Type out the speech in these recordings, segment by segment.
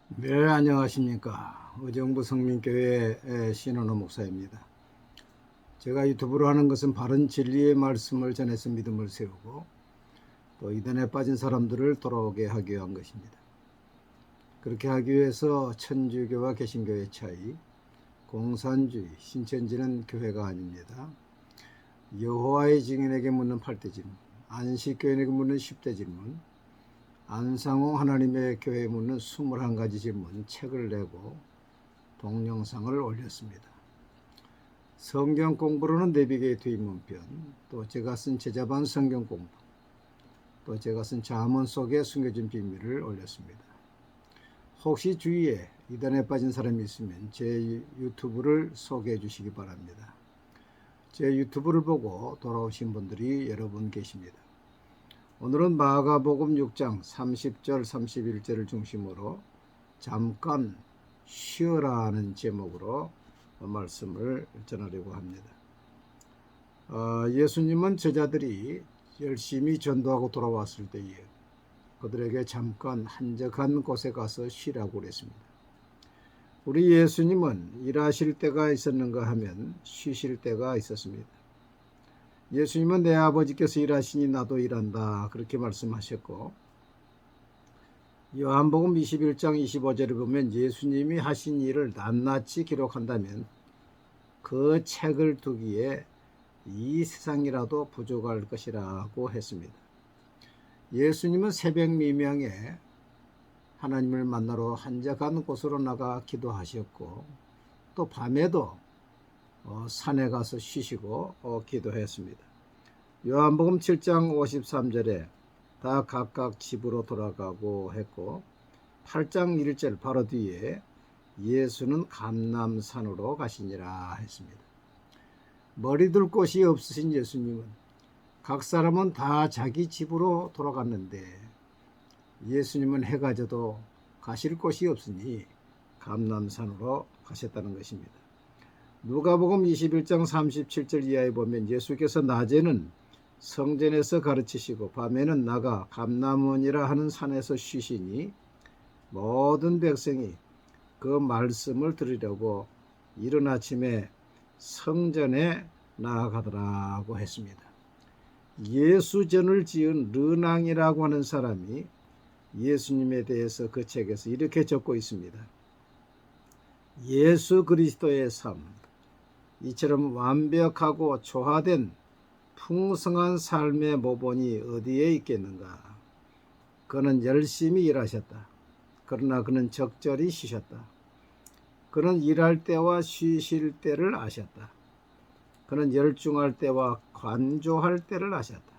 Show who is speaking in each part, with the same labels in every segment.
Speaker 1: 네, 안녕하십니까. 의정부 성민교회 신원호 목사입니다. 제가 유튜브로 하는 것은 바른 진리의 말씀을 전해서 믿음을 세우고 또 이단에 빠진 사람들을 돌아오게 하기 위한 것입니다. 그렇게 하기 위해서 천주교와 개신교의 차이, 공산주의, 신천지는 교회가 아닙니다. 여호와의 증인에게 묻는 8대 질문, 안식교인에게 묻는 10대 질문, 안상홍 하나님의 교회에 묻는 21가지 질문 책을 내고 동영상을 올렸습니다. 성경 공부로는 내비게이터 입문편, 또 제가 쓴 제자반 성경 공부, 또 제가 쓴 잠언 속에 숨겨진 비밀을 올렸습니다. 혹시 주위에 이단에 빠진 사람이 있으면 제 유튜브를 소개해 주시기 바랍니다. 제 유튜브를 보고 돌아오신 분들이 여러 분 계십니다. 오늘은 마가복음 6장 30절 31절을 중심으로 잠깐 쉬어라는 제목으로 말씀을 전하려고 합니다. 예수님은 제자들이 열심히 전도하고 돌아왔을 때에 그들에게 잠깐 한적한 곳에 가서 쉬라고 그랬습니다. 우리 예수님은 일하실 때가 있었는가 하면 쉬실 때가 있었습니다. 예수님은 내 아버지께서 일하시니 나도 일한다 그렇게 말씀하셨고, 요한복음 21장 25절을 보면 예수님이 하신 일을 낱낱이 기록한다면 그 책을 두기에 이 세상이라도 부족할 것이라고 했습니다. 예수님은 새벽 미명에 하나님을 만나러 한적한 곳으로 나가 기도하셨고, 또 밤에도 산에 가서 쉬시고 기도했습니다. 요한복음 7장 53절에 다 각각 집으로 돌아가고 했고, 8장 1절 바로 뒤에 예수는 감람산으로 가시니라 했습니다. 머리둘 곳이 없으신 예수님은 각 사람은 다 자기 집으로 돌아갔는데 예수님은 해가 져도 가실 곳이 없으니 감람산으로 가셨다는 것입니다. 누가복음 21장 37절 이하에 보면 예수께서 낮에는 성전에서 가르치시고 밤에는 나가 감람원이라 하는 산에서 쉬시니 모든 백성이 그 말씀을 들으려고 이른 아침에 성전에 나아가더라고 했습니다. 예수전을 지은 르낭이라고 하는 사람이 예수님에 대해서 그 책에서 이렇게 적고 있습니다. 예수 그리스도의 삶, 이처럼 완벽하고 조화된 풍성한 삶의 모본이 어디에 있겠는가? 그는 열심히 일하셨다. 그러나 그는 적절히 쉬셨다. 그는 일할 때와 쉬실 때를 아셨다. 그는 열중할 때와 관조할 때를 아셨다.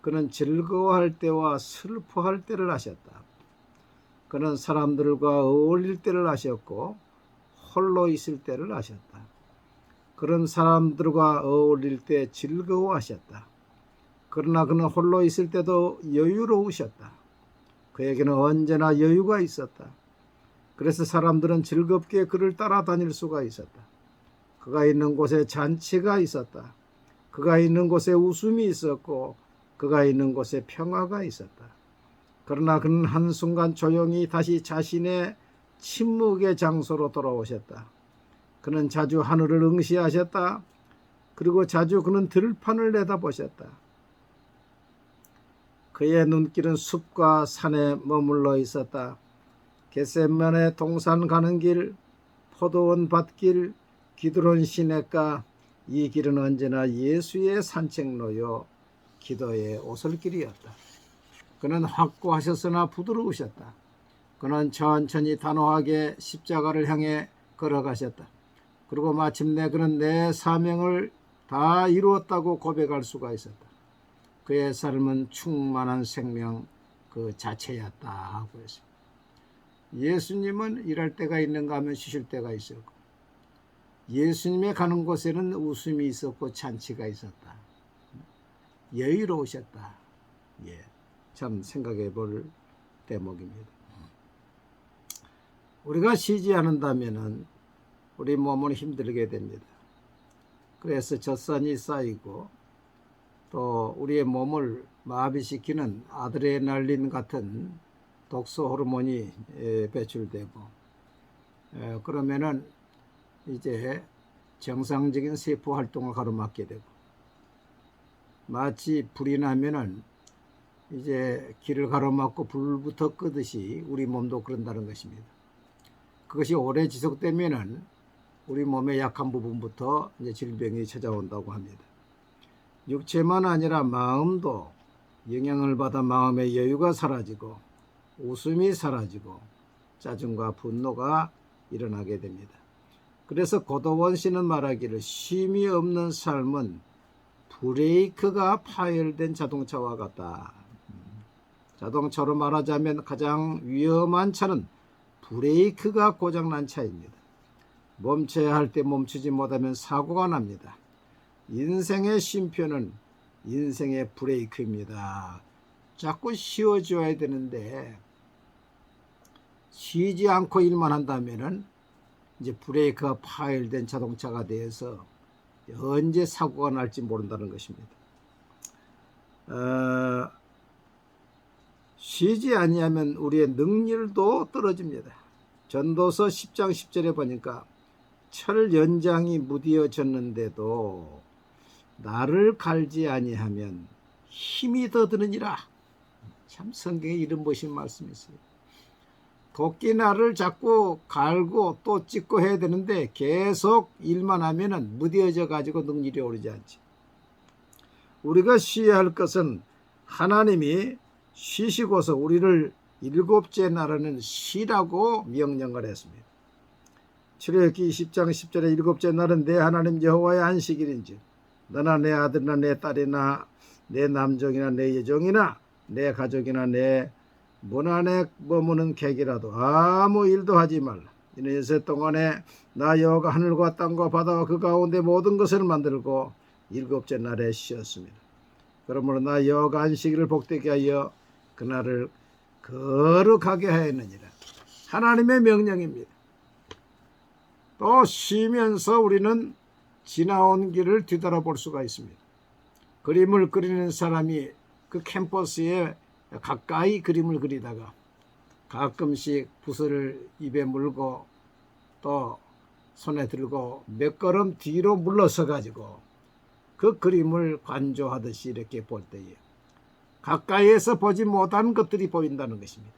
Speaker 1: 그는 즐거워할 때와 슬퍼할 때를 아셨다. 그는 사람들과 어울릴 때를 아셨고 홀로 있을 때를 아셨다. 그런 사람들과 어울릴 때 즐거워하셨다. 그러나 그는 홀로 있을 때도 여유로우셨다. 그에게는 언제나 여유가 있었다. 그래서 사람들은 즐겁게 그를 따라다닐 수가 있었다. 그가 있는 곳에 잔치가 있었다. 그가 있는 곳에 웃음이 있었고 그가 있는 곳에 평화가 있었다. 그러나 그는 한순간 조용히 다시 자신의 침묵의 장소로 돌아오셨다. 그는 자주 하늘을 응시하셨다. 그리고 자주 그는 들판을 내다보셨다. 그의 눈길은 숲과 산에 머물러 있었다. 겟세마네 동산 가는 길, 포도원 밭길, 기드론 시냇가, 이 길은 언제나 예수의 산책로요 기도의 오솔길이었다. 그는 확고하셨으나 부드러우셨다. 그는 천천히 단호하게 십자가를 향해 걸어가셨다. 그리고 마침내 그는 내 사명을 다 이루었다고 고백할 수가 있었다. 그의 삶은 충만한 생명 그 자체였다고 했습니다. 예수님은 일할 때가 있는가 하면 쉬실 때가 있었고, 예수님의 가는 곳에는 웃음이 있었고 잔치가 있었다. 여유로우셨다. 참 생각해 볼 대목입니다. 우리가 쉬지 않는다면 우리 몸은 힘들게 됩니다. 그래서 젖산이 쌓이고 또 우리의 몸을 마비시키는 아드레날린 같은 독소 호르몬이 배출되고, 그러면은 이제 정상적인 세포 활동을 가로막게 되고, 마치 불이 나면은 이제 길을 가로막고 불부터 끄듯이 우리 몸도 그런다는 것입니다. 그것이 오래 지속되면은 우리 몸의 약한 부분부터 이제 질병이 찾아온다고 합니다. 육체만 아니라 마음도 영향을 받아 마음의 여유가 사라지고 웃음이 사라지고 짜증과 분노가 일어나게 됩니다. 그래서 고도원 씨는 말하기를 쉼이 없는 삶은 브레이크가 파열된 자동차와 같다. 자동차로 말하자면 가장 위험한 차는 브레이크가 고장난 차입니다. 멈춰야 할 때 멈추지 못하면 사고가 납니다. 인생의 쉼표는 인생의 브레이크입니다. 자꾸 쉬어줘야 되는데 쉬지 않고 일만 한다면은 이제 브레이크가 파열된 자동차가 되어서 언제 사고가 날지 모른다는 것입니다. 쉬지 아니하면 우리의 능률도 떨어집니다. 전도서 10장 10절에 보니까 철 연장이 무디어졌는데도 나를 갈지 아니하면 힘이 더 드느니라. 참 성경에 이런 멋진 말씀이 있어요. 도끼날을 자꾸 갈고 또 찍고 해야 되는데 계속 일만 하면은 무뎌져 가지고 능률이 오르지 않지. 우리가 쉬어야 할 것은 하나님이 쉬시고서 우리를 일곱째 날에는 쉬라고 명령을 했습니다. 출애굽기 20장 10절에 일곱째 날은 내 하나님 여호와의 안식일인지 너나 내 아들이나 내 딸이나 내 남종이나 내 여종이나 내 가족이나 내 문 안에 머무는 객이라도 아무 일도 하지 말라. 이는 일세 동안에 나 여호와가 하늘과 땅과 바다와 그 가운데 모든 것을 만들고 일곱째 날에 쉬었습니다. 그러므로 나 여호와가 안식일을 복되게 하여 그날을 거룩하게 하였느니라. 하나님의 명령입니다. 또 쉬면서 우리는 지나온 길을 뒤돌아볼 수가 있습니다. 그림을 그리는 사람이 그 캔버스에 가까이 그림을 그리다가 가끔씩 붓을 입에 물고 또 손에 들고 몇 걸음 뒤로 물러서 가지고 그 그림을 관조하듯이 이렇게 볼 때에 가까이에서 보지 못한 것들이 보인다는 것입니다.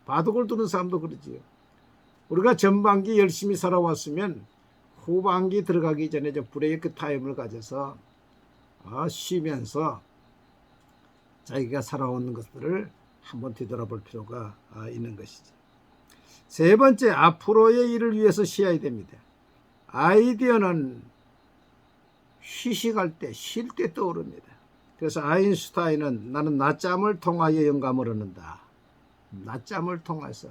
Speaker 1: 바둑을 두는 사람도 그러지요. 우리가 전반기 열심히 살아왔으면 후반기 들어가기 전에 좀 브레이크 타임을 가져서 쉬면서 자기가 살아온 것들을 한번 뒤돌아볼 필요가 있는 것이지. 세 번째, 앞으로의 일을 위해서 쉬어야 됩니다. 아이디어는 휴식할 때, 쉴 때 떠오릅니다. 그래서 아인슈타인은 나는 낮잠을 통하여 영감을 얻는다. 낮잠을 통해서.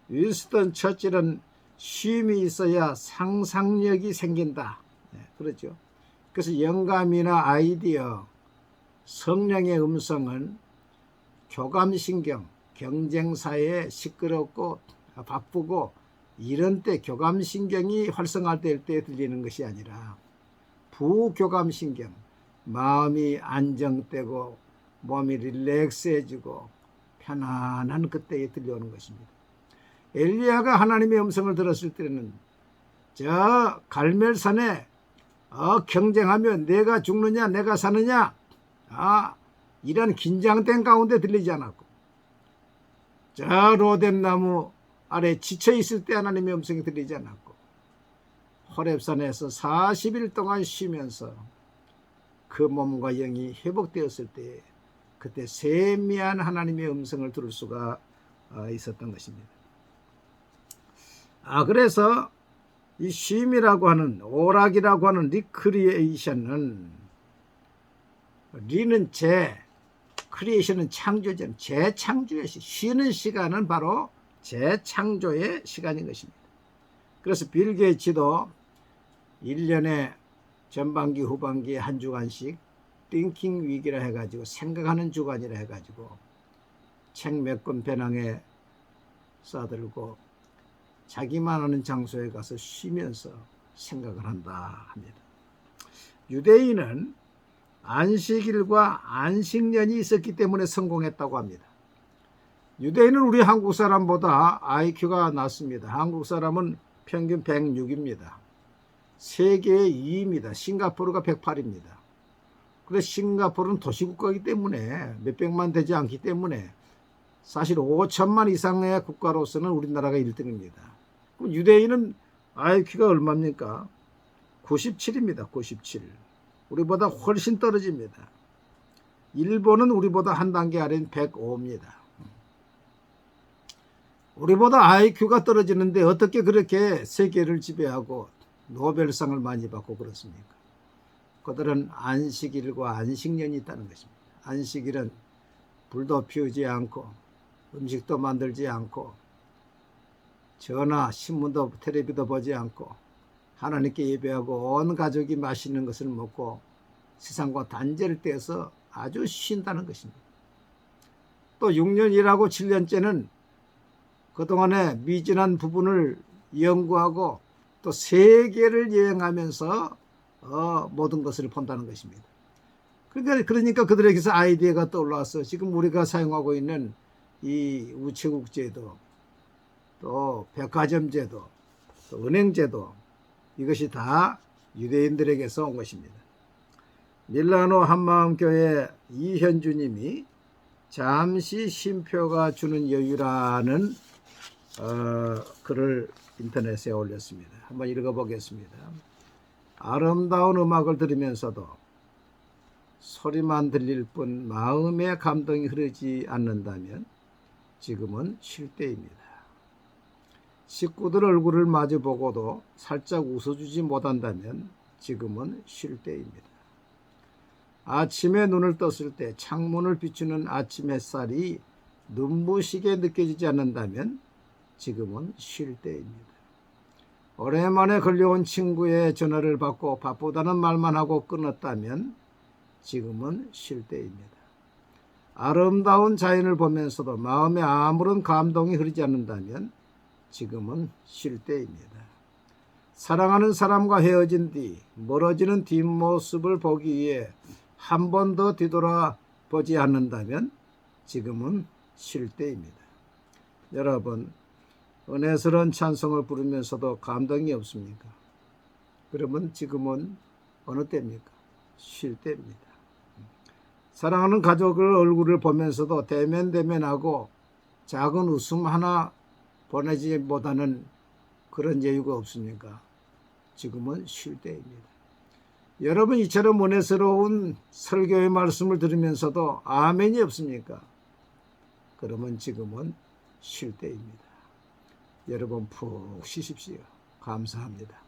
Speaker 1: 윈스턴 처칠은 쉼이 있어야 상상력이 생긴다. 그렇죠. 그래서 영감이나 아이디어, 성령의 음성은 교감신경, 경쟁사에 시끄럽고 바쁘고 이런 때 교감신경이 활성화될 때 들리는 것이 아니라 부교감신경, 마음이 안정되고 몸이 릴렉스해지고 편안한 그때에 들려오는 것입니다. 엘리야가 하나님의 음성을 들었을 때는 저 갈멜산에 경쟁하며 내가 죽느냐 내가 사느냐 이런 긴장된 가운데 들리지 않았고 저 로뎀나무 아래 지쳐 있을 때 하나님의 음성이 들리지 않았고 호렙산에서 40일 동안 쉬면서 그 몸과 영이 회복되었을 때 그때 세미한 하나님의 음성을 들을 수가 있었던 것입니다. 그래서 이 쉼이라고 하는 오락이라고 하는 리크리에이션은 리는 크리에이션은 창조죠. 재창조의 쉬는 시간은 바로 재창조의 시간인 것입니다. 그래서 빌 게이츠도 1년에 전반기 후반기에 한 주간씩 띵킹 위기라 해가지고 생각하는 주간이라 해가지고 책 몇 권 배낭에 싸들고 자기만 아는 장소에 가서 쉬면서 생각을 한다 합니다. 유대인은 안식일과 안식년이 있었기 때문에 성공했다고 합니다. 유대인은 우리 한국 사람보다 IQ가 낮습니다. 한국 사람은 평균 106입니다. 세계 2위입니다. 싱가포르가 108입니다. 그런데 싱가포르는 도시국가이기 때문에 몇백만 되지 않기 때문에 사실 5천만 이상의 국가로서는 우리나라가 1등입니다. 그럼 유대인은 IQ가 얼마입니까? 97입니다. 97. 우리보다 훨씬 떨어집니다. 일본은 우리보다 한 단계 아래인 105입니다. 우리보다 IQ가 떨어지는데 어떻게 그렇게 세계를 지배하고 노벨상을 많이 받고 그렇습니까? 그들은 안식일과 안식년이 있다는 것입니다. 안식일은 불도 피우지 않고 음식도 만들지 않고 전화, 신문도 텔레비도 보지 않고 하나님께 예배하고 온 가족이 맛있는 것을 먹고 세상과 단절을 떼서 아주 쉰다는 것입니다. 또 6년 일하고 7년째는 그동안의 미진한 부분을 연구하고 또 세계를 여행하면서 모든 것을 본다는 것입니다. 그러니까 그들에게서 아이디어가 떠올라서 지금 우리가 사용하고 있는 이 우체국제도 또 백화점제도 또 은행제도 이것이 다 유대인들에게서 온 것입니다. 밀라노 한마음교회 이현주님이 잠시 쉼표가 주는 여유라는 글을 인터넷에 올렸습니다. 한번 읽어보겠습니다. 아름다운 음악을 들으면서도 소리만 들릴 뿐 마음의 감동이 흐르지 않는다면 지금은 쉴 때입니다. 식구들 얼굴을 마주보고도 살짝 웃어주지 못한다면 지금은 쉴 때입니다. 아침에 눈을 떴을 때 창문을 비추는 아침 햇살이 눈부시게 느껴지지 않는다면 지금은 쉴 때입니다. 오랜만에 걸려온 친구의 전화를 받고 바쁘다는 말만 하고 끊었다면 지금은 쉴 때입니다. 아름다운 자연을 보면서도 마음에 아무런 감동이 흐르지 않는다면 지금은 쉴 때입니다. 사랑하는 사람과 헤어진 뒤 멀어지는 뒷모습을 보기 위해 한 번 더 뒤돌아보지 않는다면 지금은 쉴 때입니다. 여러분, 은혜스러운 찬송을 부르면서도 감동이 없습니까? 그러면 지금은 어느 때입니까? 쉴 때입니다. 사랑하는 가족을 얼굴을 보면서도 대면대면하고 작은 웃음 하나 보내지 못하는 그런 여유가 없습니까? 지금은 쉴 때입니다. 여러분, 이처럼 은혜스러운 설교의 말씀을 들으면서도 아멘이 없습니까? 그러면 지금은 쉴 때입니다. 여러분 푹 쉬십시오. 감사합니다.